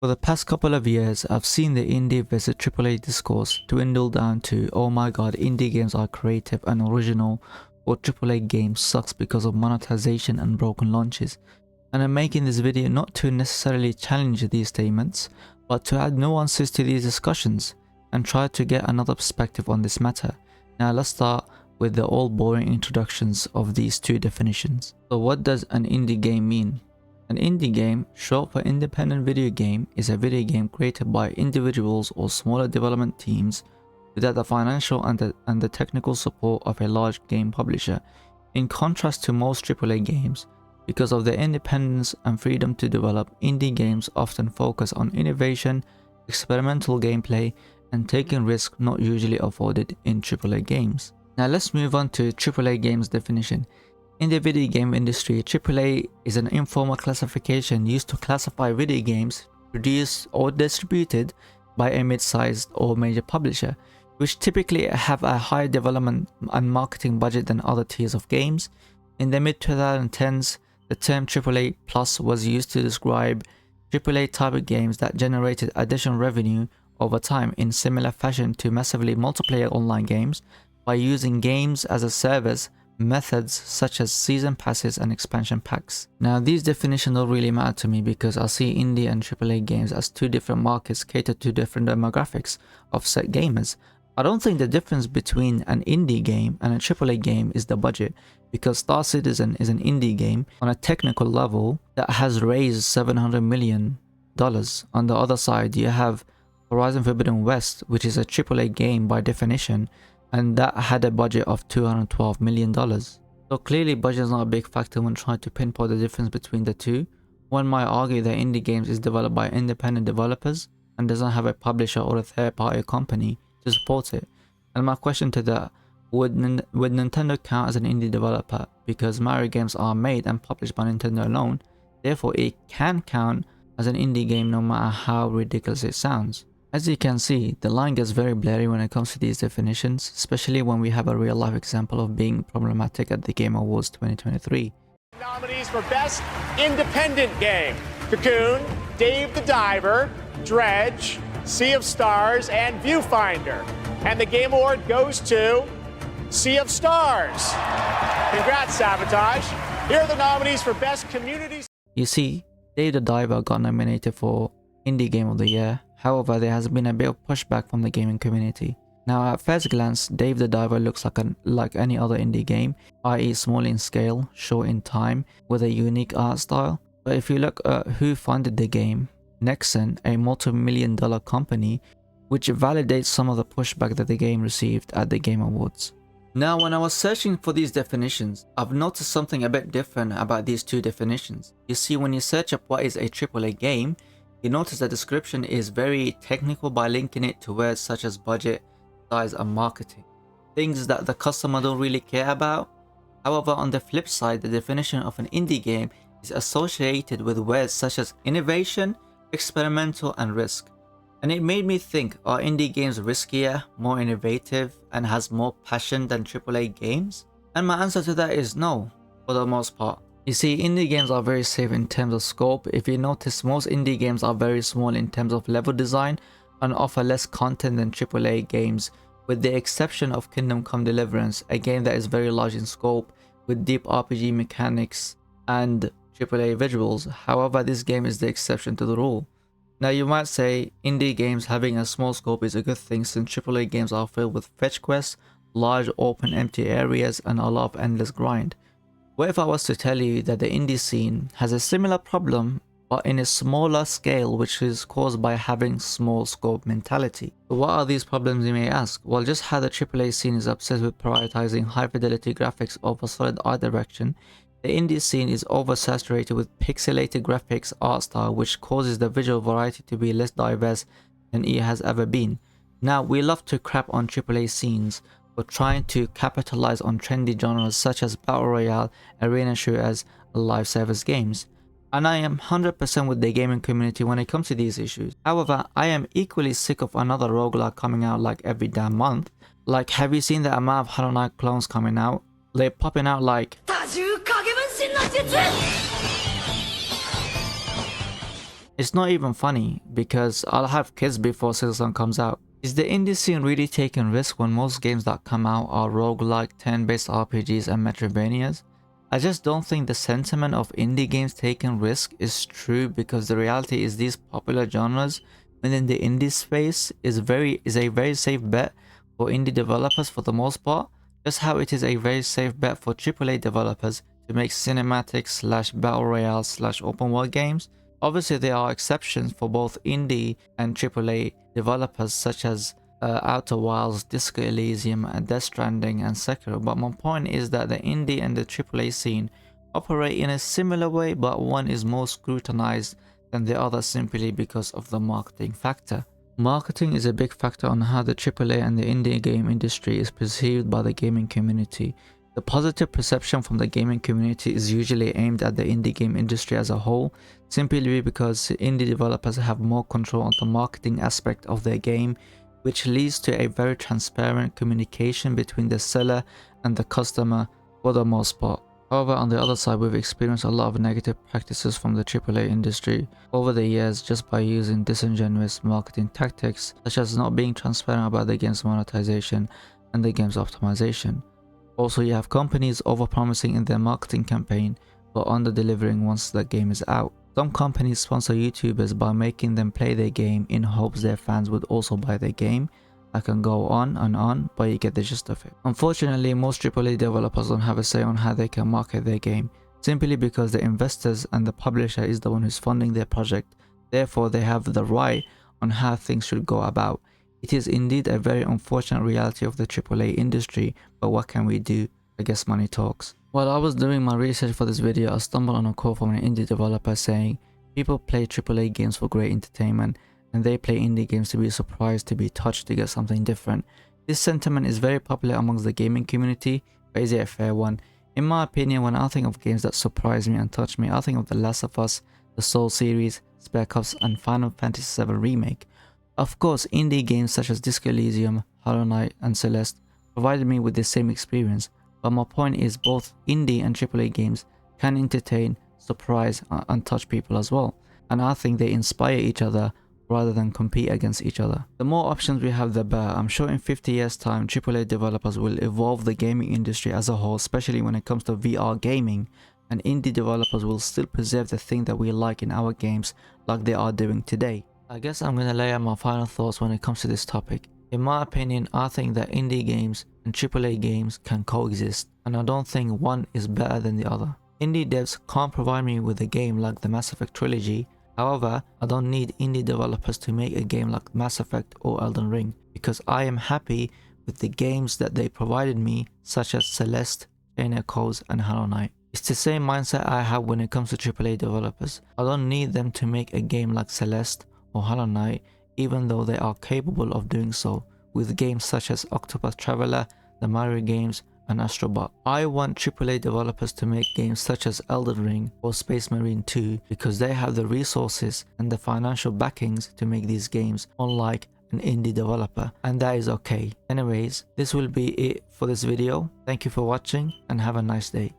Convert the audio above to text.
For the past couple of years, I've seen the indie vs AAA discourse dwindle down to, oh my god, indie games are creative and original, or AAA games sucks because of monetization and broken launches. And I'm making this video not to necessarily challenge these statements, but to add nuances to these discussions and try to get another perspective on this matter. Now let's start with the all boring introductions of these two definitions. So what does an indie game mean? An indie game, short for independent video game, is a video game created by individuals or smaller development teams without the financial and the technical support of a large game publisher. In contrast to most AAA games, because of their independence and freedom to develop, indie games often focus on innovation, experimental gameplay, and taking risks not usually afforded in AAA games. Now let's move on to AAA games definition. In the video game industry, AAA is an informal classification used to classify video games produced or distributed by a mid-sized or major publisher, which typically have a higher development and marketing budget than other tiers of games. In the mid-2010s, the term AAA Plus was used to describe AAA type of games that generated additional revenue over time in similar fashion to massively multiplayer online games by using games as a service methods such as season passes and expansion packs. Now these definitions don't really matter to me because I see indie and AAA games as two different markets catered to different demographics of set gamers. I don't think the difference between an indie game and a AAA game is the budget, because Star Citizen is an indie game on a technical level that has raised $700 million. On the other side, you have Horizon Forbidden West, which is a AAA game by definition, and that had a budget of $212 million. So clearly budget is not a big factor when trying to pinpoint the difference between the two. One might argue that indie games is developed by independent developers and doesn't have a publisher or a third-party company to support it. And my question to that, would Nintendo count as an indie developer? Because Mario games are made and published by Nintendo alone, therefore it can count as an indie game no matter how ridiculous it sounds. As you can see, the line gets very blurry when it comes to these definitions, especially when we have a real life example of being problematic at the Game Awards 2023. Nominees for Best Independent Game: Cocoon, Dave the Diver, Dredge, Sea of Stars, and Viewfinder. And the Game Award goes to Sea of Stars. Congrats, Sabotage. Here are the nominees for Best Community. You see, Dave the Diver got nominated for Indie Game of the Year. However, there has been a bit of pushback from the gaming community. Now at first glance, Dave the Diver looks like any other indie game, i.e. small in scale, short in time, with a unique art style. But if you look at who funded the game, Nexon, a multi-million-dollar company, which validates some of the pushback that the game received at the Game Awards. Now when I was searching for these definitions, I've noticed something a bit different about these two definitions. You see, when you search up what is a AAA game, you notice the description is very technical by linking it to words such as budget, size, and marketing. Things that the customer don't really care about. However, on the flip side, the definition of an indie game is associated with words such as innovation, experimental, and risk. And it made me think, are indie games riskier, more innovative, and has more passion than AAA games? And my answer to that is no, for the most part. You see, indie games are very safe in terms of scope. If you notice, most indie games are very small in terms of level design and offer less content than AAA games, with the exception of Kingdom Come Deliverance, a game that is very large in scope with deep RPG mechanics and AAA visuals. However, this game is the exception to the rule. Now you might say indie games having a small scope is a good thing, since AAA games are filled with fetch quests, large open empty areas, and a lot of endless grind. What if I was to tell you that the indie scene has a similar problem but in a smaller scale, which is caused by having small scope mentality? So what are these problems, you may ask? Well, just how the AAA scene is obsessed with prioritizing high fidelity graphics over solid art direction, the indie scene is oversaturated with pixelated graphics art style, which causes the visual variety to be less diverse than it has ever been. Now, we love to crap on AAA scenes for trying to capitalize on trendy genres such as battle royale, arena shooters, and live service games. And I am 100% with the gaming community when it comes to these issues. However, I am equally sick of another roguelike coming out like every damn month. Like, have you seen the amount of Hollow Knight clones coming out? They're popping out like... It's not even funny because I'll have kids before Silksong comes out. Is the indie scene really taking risks when most games that come out are roguelike, turn-based RPGs and Metroidvanias? I just don't think the sentiment of indie games taking risk is true, because the reality is these popular genres within the indie space is a very safe bet for indie developers for the most part, just how it is a very safe bet for AAA developers to make cinematic slash battle royale slash open world games. Obviously, there are exceptions for both indie and AAA developers such as Outer Wilds, Disco Elysium, and Death Stranding, and Sekiro, but my point is that the indie and the AAA scene operate in a similar way, but one is more scrutinized than the other simply because of the marketing factor. Marketing is a big factor on how the AAA and the indie game industry is perceived by the gaming community. The positive perception from the gaming community is usually aimed at the indie game industry as a whole, simply because indie developers have more control on the marketing aspect of their game, which leads to a very transparent communication between the seller and the customer for the most part. However, on the other side, we've experienced a lot of negative practices from the AAA industry over the years just by using disingenuous marketing tactics, such as not being transparent about the game's monetization and the game's optimization. Also, you have companies overpromising in their marketing campaign but under-delivering once the game is out. Some companies sponsor YouTubers by making them play their game in hopes their fans would also buy their game. I can go on and on, but you get the gist of it. Unfortunately, most AAA developers don't have a say on how they can market their game, simply because the investors and the publisher is the one who's funding their project. Therefore, they have the right on how things should go about. It is indeed a very unfortunate reality of the AAA industry, but what can we do? I guess money talks. While I was doing my research for this video, I stumbled on a quote from an indie developer saying, "People play AAA games for great entertainment, and they play indie games to be surprised, to be touched, to get something different." This sentiment is very popular amongst the gaming community, but is it a fair one? In my opinion, when I think of games that surprise me and touch me, I think of The Last of Us, the Soul series, Spec Ops, and Final Fantasy VII Remake. Of course, indie games such as Disco Elysium, Hollow Knight, and Celeste provided me with the same experience, but my point is both indie and AAA games can entertain, surprise, and touch people as well, and I think they inspire each other rather than compete against each other. The more options we have, the better. I'm sure in 50 years time, AAA developers will evolve the gaming industry as a whole, especially when it comes to VR gaming, and indie developers will still preserve the thing that we like in our games like they are doing today. I guess I'm going to lay out my final thoughts when it comes to this topic. In my opinion, I think that indie games and AAA games can coexist, and I don't think one is better than the other. Indie devs can't provide me with a game like the Mass Effect trilogy. However, I don't need indie developers to make a game like Mass Effect or Elden Ring, because I am happy with the games that they provided me, such as Celeste, Chain Echoes, and Hollow Knight. It's the same mindset I have when it comes to AAA developers. I don't need them to make a game like Celeste or Hollow Knight, even though they are capable of doing so with games such as Octopath Traveler, the Mario games, and Astrobot. I want AAA developers to make games such as Elden Ring or Space Marine 2 because they have the resources and the financial backings to make these games, unlike an indie developer, and that is okay. Anyways, this will be it for this video. Thank you for watching and have a nice day.